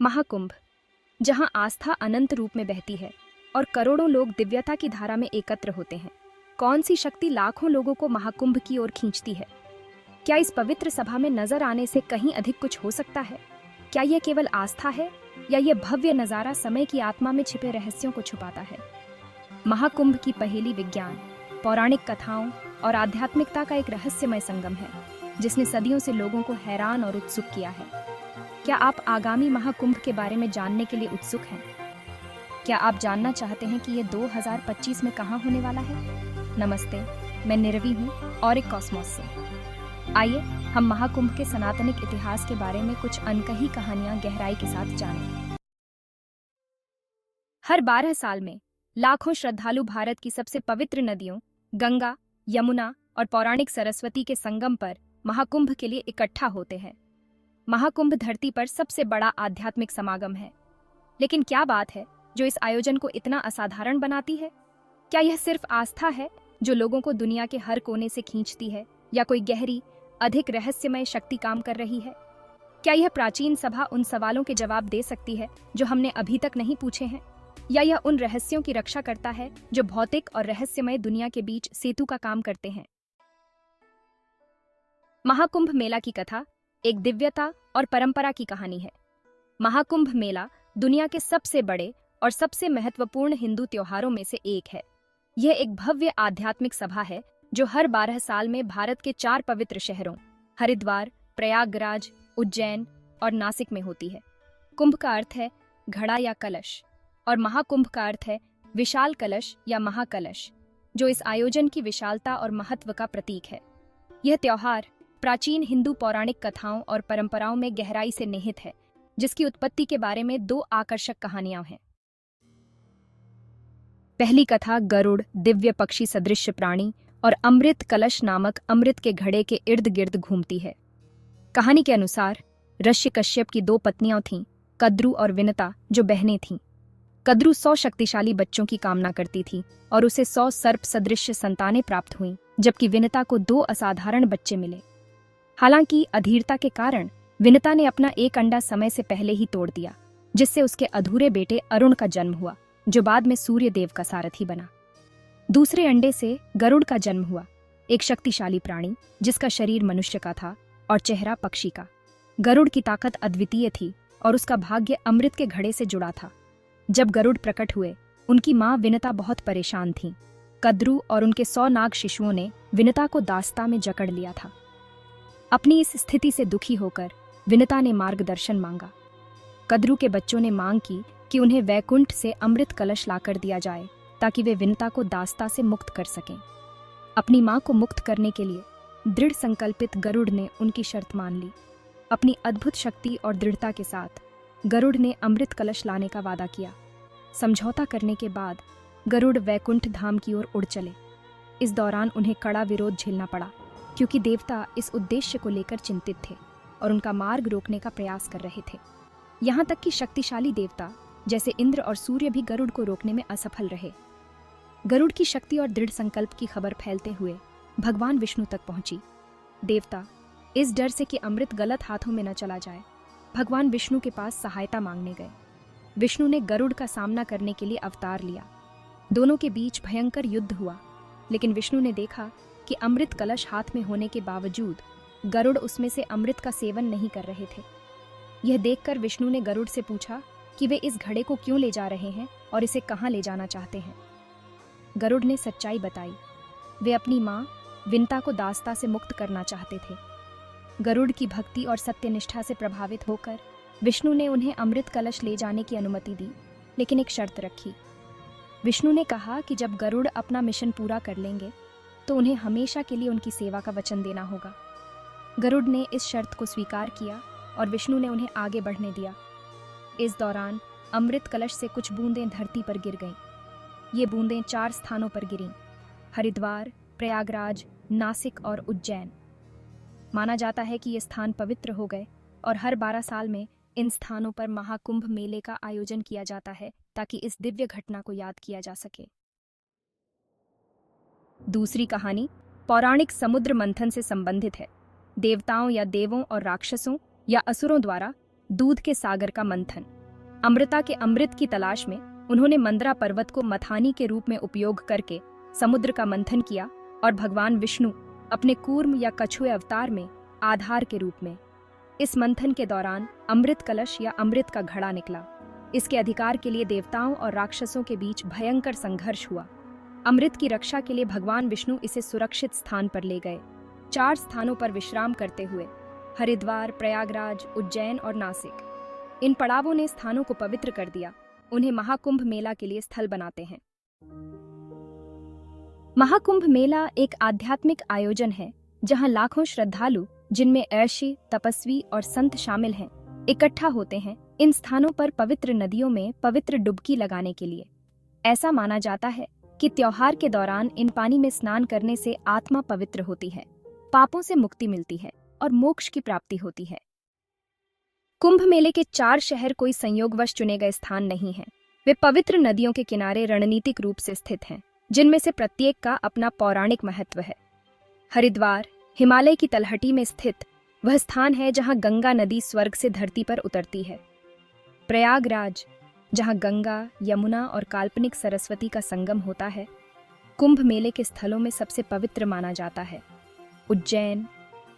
महाकुंभ, जहां आस्था अनंत रूप में बहती है और करोड़ों लोग दिव्यता की धारा में एकत्र होते हैं। कौन सी शक्ति लाखों लोगों को महाकुंभ की ओर खींचती है? क्या इस पवित्र सभा में नजर आने से कहीं अधिक कुछ हो सकता है? क्या यह केवल आस्था है या यह भव्य नजारा समय की आत्मा में छिपे रहस्यों को छुपाता है? महाकुंभ की पहेली विज्ञान, पौराणिक कथाओं और आध्यात्मिकता का एक रहस्यमय संगम है, जिसने सदियों से लोगों को हैरान और उत्सुक किया है। क्या आप आगामी महाकुंभ के बारे में जानने के लिए उत्सुक हैं? क्या आप जानना चाहते हैं कि ये 2025 में कहाँ होने वाला है? नमस्ते, मैं निरवी हूँ और एक कॉस्मोस से। आइए हम महाकुंभ के सनातनिक इतिहास के बारे में कुछ अनकही कहानियां गहराई के साथ जानें। हर 12 साल में लाखों श्रद्धालु भारत की सबसे पवित्र नदियों गंगा, यमुना और पौराणिक सरस्वती के संगम पर महाकुंभ के लिए इकट्ठा होते हैं। महाकुंभ धरती पर सबसे बड़ा आध्यात्मिक समागम है। लेकिन क्या बात है जो इस आयोजन को इतना असाधारण बनाती है? क्या यह सिर्फ आस्था है जो लोगों को दुनिया के हर कोने से खींचती है, या कोई गहरी, अधिक रहस्यमय शक्ति काम कर रही है? क्या यह प्राचीन सभा उन सवालों के जवाब दे सकती है जो हमने अभी तक नहीं पूछे हैं? या यह उन रहस्यों की रक्षा करता है जो भौतिक और रहस्यमय दुनिया के बीच सेतु का काम करते हैं? महाकुंभ मेला की कथा एक दिव्यता और परंपरा की कहानी है। महाकुंभ मेला दुनिया के सबसे बड़े और सबसे महत्वपूर्ण हिंदू त्योहारों में से एक है। यह एक भव्य आध्यात्मिक सभा है जो हर 12 साल में भारत के 4 पवित्र शहरों हरिद्वार, प्रयागराज, उज्जैन और नासिक में होती है। कुंभ का अर्थ है घड़ा या कलश और महाकुंभ का अर्थ है विशाल कलश या महाकलश, जो इस आयोजन की विशालता और महत्व का प्रतीक है। यह त्योहार प्राचीन हिंदू पौराणिक कथाओं और परंपराओं में गहराई से निहित है, जिसकी उत्पत्ति के बारे में 2 आकर्षक कहानियां हैं। पहली कथा गरुड़, दिव्य पक्षी सदृश प्राणी, और अमृत कलश नामक अमृत के घड़े के इर्द गिर्द घूमती है। कहानी के अनुसार ऋषि कश्यप की 2 पत्नियां थीं, कद्रु और विनता, जो बहनें थीं। कद्रु 100 शक्तिशाली बच्चों की कामना करती थी और उसे 100 सर्प सदृश संतानें प्राप्त हुईं, जबकि विनता को 2 असाधारण बच्चे मिले। हालांकि अधीरता के कारण विनता ने अपना एक अंडा समय से पहले ही तोड़ दिया, जिससे उसके अधूरे बेटे अरुण का जन्म हुआ, जो बाद में सूर्य देव का सारथी बना। दूसरे अंडे से गरुड़ का जन्म हुआ, एक शक्तिशाली प्राणी जिसका शरीर मनुष्य का था और चेहरा पक्षी का। गरुड़ की ताकत अद्वितीय थी और उसका भाग्य अमृत के घड़े से जुड़ा था। जब गरुड़ प्रकट हुए, उनकी मां विनता बहुत परेशान थी। कद्रु और उनके 100 नाग शिशुओं ने विनता को दास्ता में जकड़ लिया था। अपनी इस स्थिति से दुखी होकर विनता ने मार्गदर्शन मांगा। कद्रु के बच्चों ने मांग की कि उन्हें वैकुंठ से अमृत कलश लाकर दिया जाए, ताकि वे विनता को दास्ता से मुक्त कर सकें। अपनी मां को मुक्त करने के लिए दृढ़ संकल्पित गरुड़ ने उनकी शर्त मान ली। अपनी अद्भुत शक्ति और दृढ़ता के साथ गरुड़ ने अमृत कलश लाने का वादा किया। समझौता करने के बाद गरुड़ वैकुंठ धाम की ओर उड़ चले। इस दौरान उन्हें कड़ा विरोध झेलना पड़ा, क्योंकि देवता इस उद्देश्य को लेकर चिंतित थे और उनका मार्ग रोकने का प्रयास कर रहे थे। यहाँ तक कि शक्तिशाली देवता जैसे इंद्र और सूर्य भी गरुड़ को रोकने में असफल रहे। गरुड़ की शक्ति और दृढ़ संकल्प की खबर फैलते हुए भगवान विष्णु तक पहुंची। देवता इस डर से कि अमृत गलत हाथों में न चला जाए, भगवान विष्णु के पास सहायता मांगने गए। विष्णु ने गरुड़ का सामना करने के लिए अवतार लिया। दोनों के बीच भयंकर युद्ध हुआ, लेकिन विष्णु ने देखा कि अमृत कलश हाथ में होने के बावजूद गरुड़ उसमें से अमृत का सेवन नहीं कर रहे थे। यह देखकर विष्णु ने गरुड़ से पूछा कि वे इस घड़े को क्यों ले जा रहे हैं और इसे कहाँ ले जाना चाहते हैं। गरुड़ ने सच्चाई बताई। वे अपनी मां विनता को दास्ता से मुक्त करना चाहते थे। गरुड़ की भक्ति और सत्यनिष्ठा से प्रभावित होकर विष्णु ने उन्हें अमृत कलश ले जाने की अनुमति दी, लेकिन एक शर्त रखी। विष्णु ने कहा कि जब गरुड़ अपना मिशन पूरा कर लेंगे तो उन्हें हमेशा के लिए उनकी सेवा का वचन देना होगा। गरुड़ ने इस शर्त को स्वीकार किया और विष्णु ने उन्हें आगे बढ़ने दिया। इस दौरान अमृत कलश से कुछ बूंदें धरती पर गिर गईं। ये बूंदें 4 स्थानों पर गिरीं: हरिद्वार, प्रयागराज, नासिक और उज्जैन। माना जाता है कि ये स्थान पवित्र हो गए और हर 12 साल में इन स्थानों पर महाकुंभ मेले का आयोजन किया जाता है, ताकि इस दिव्य घटना को याद किया जा सके। दूसरी कहानी पौराणिक समुद्र मंथन से संबंधित है। देवताओं या देवों और राक्षसों या असुरों द्वारा दूध के सागर का मंथन। अमृता के अमृत की तलाश में उन्होंने मंदरा पर्वत को मथानी के रूप में उपयोग करके समुद्र का मंथन किया और भगवान विष्णु अपने कूर्म या कछुए अवतार में आधार के रूप में। इस मंथन के दौरान अमृत कलश या अमृत का घड़ा निकला। इसके अधिकार के लिए देवताओं और राक्षसों के बीच भयंकर संघर्ष हुआ। अमृत की रक्षा के लिए भगवान विष्णु इसे सुरक्षित स्थान पर ले गए। 4 स्थानों पर विश्राम करते हुए हरिद्वार, प्रयागराज, उज्जैन और नासिक। इन पड़ावों ने स्थानों को पवित्र कर दिया, उन्हें महाकुंभ मेला के लिए स्थल बनाते हैं। महाकुंभ मेला एक आध्यात्मिक आयोजन है जहां लाखों श्रद्धालु, जिनमें ऋषि, तपस्वी और संत शामिल हैं, इकट्ठा होते हैं इन स्थानों पर पवित्र नदियों में पवित्र डुबकी लगाने के लिए। ऐसा माना जाता है कि त्योहार के दौरान इन पानी में स्नान करने से आत्मा पवित्र होती है, पापों से मुक्ति मिलती है और मोक्ष की प्राप्ति होती है। कुंभ मेले के 4 शहर कोई संयोगवश चुने गए स्थान नहीं हैं। वे पवित्र नदियों के किनारे रणनीतिक रूप से स्थित हैं, जिनमें से प्रत्येक का अपना पौराणिक महत्व है। हरिद्वार हिमालय की तलहटी में स्थित वह स्थान है जहां गंगा नदी स्वर्ग से धरती पर उतरती है। प्रयागराज, जहां गंगा, यमुना और काल्पनिक सरस्वती का संगम होता है, कुंभ मेले के स्थलों में सबसे पवित्र माना जाता है। उज्जैन,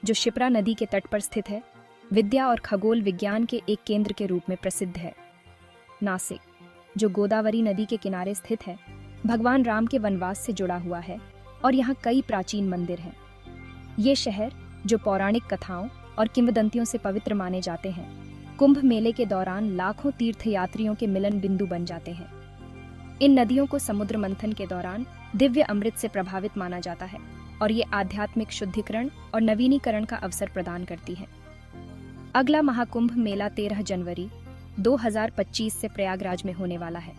जो शिप्रा नदी के तट पर स्थित है, विद्या और खगोल विज्ञान के एक केंद्र के रूप में प्रसिद्ध है। नासिक, जो गोदावरी नदी के किनारे स्थित है, भगवान राम के वनवास से जुड़ा हुआ है और यहाँ कई प्राचीन मंदिर हैं। ये शहर, जो पौराणिक कथाओं और किंवदंतियों से पवित्र माने जाते हैं, कुंभ मेले के दौरान लाखों तीर्थयात्रियों के मिलन बिंदु बन जाते हैं। इन नदियों को समुद्र मंथन के दौरान दिव्य अमृत से प्रभावित माना जाता है और ये आध्यात्मिक शुद्धिकरण और नवीनीकरण का अवसर प्रदान करती है। अगला महाकुंभ मेला 13 जनवरी 2025 से प्रयागराज में होने वाला है।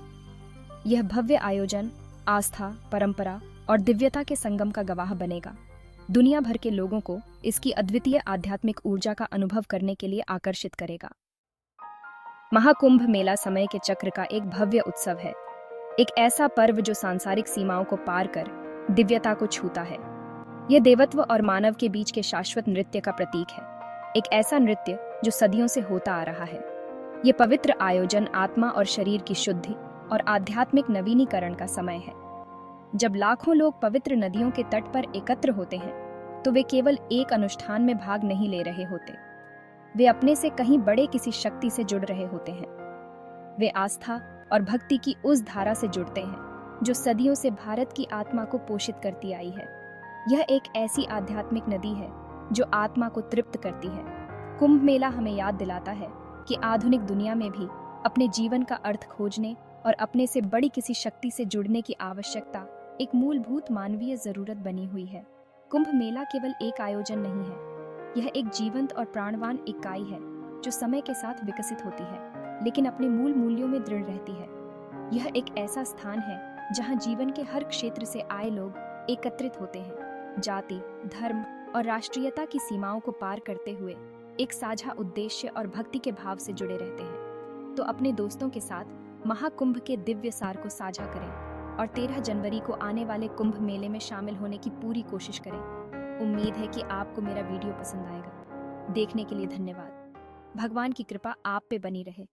यह भव्य आयोजन आस्था, परंपरा और दिव्यता के संगम का गवाह बनेगा। दुनिया भर के लोगों को इसकी अद्वितीय आध्यात्मिक ऊर्जा का अनुभव करने के लिए आकर्षित करेगा। महाकुंभ मेला समय के चक्र का एक भव्य उत्सव है, एक ऐसा पर्व जो सांसारिक सीमाओं को पार कर दिव्यता को छूता है। यह देवत्व और मानव के बीच के शाश्वत नृत्य का प्रतीक है, एक ऐसा नृत्य जो सदियों से होता आ रहा है। यह पवित्र आयोजन आत्मा और शरीर की शुद्धि और आध्यात्मिक नवीनीकरण का समय है। जब लाखों लोग पवित्र नदियों के तट पर एकत्र होते हैं, तो वे केवल एक अनुष्ठान में भाग नहीं ले रहे होते, वे अपने से कहीं बड़े किसी शक्ति से जुड़ रहे होते हैं। वे आस्था और भक्ति की उस धारा से जुड़ते हैं जो सदियों से भारत की आत्मा को पोषित करती आई है। यह एक ऐसी आध्यात्मिक नदी है जो आत्मा को तृप्त करती है। कुंभ मेला हमें याद दिलाता है कि आधुनिक दुनिया में भी अपने जीवन का अर्थ खोजने और अपने से बड़ी किसी शक्ति से जुड़ने की आवश्यकता एक मूलभूत मानवीय जरूरत बनी हुई है। कुंभ मेला केवल एक आयोजन नहीं है, यह एक जीवंत और प्राणवान इकाई है जो समय के साथ विकसित होती है, लेकिन अपने मूल मूल्यों में दृढ़ रहती है। यह एक ऐसा स्थान है जहां जीवन के हर क्षेत्र से आए लोग एकत्रित होते हैं, जाति, धर्म और राष्ट्रीयता की सीमाओं को पार करते हुए एक साझा उद्देश्य और भक्ति के भाव से जुड़े रहते हैं। तो अपने दोस्तों के साथ महाकुंभ के दिव्य सार को साझा करें और 13 जनवरी को आने वाले कुंभ मेले में शामिल होने की पूरी कोशिश करें। उम्मीद है कि आपको मेरा वीडियो पसंद आएगा। देखने के लिए धन्यवाद। भगवान की कृपा आप पे बनी रहे।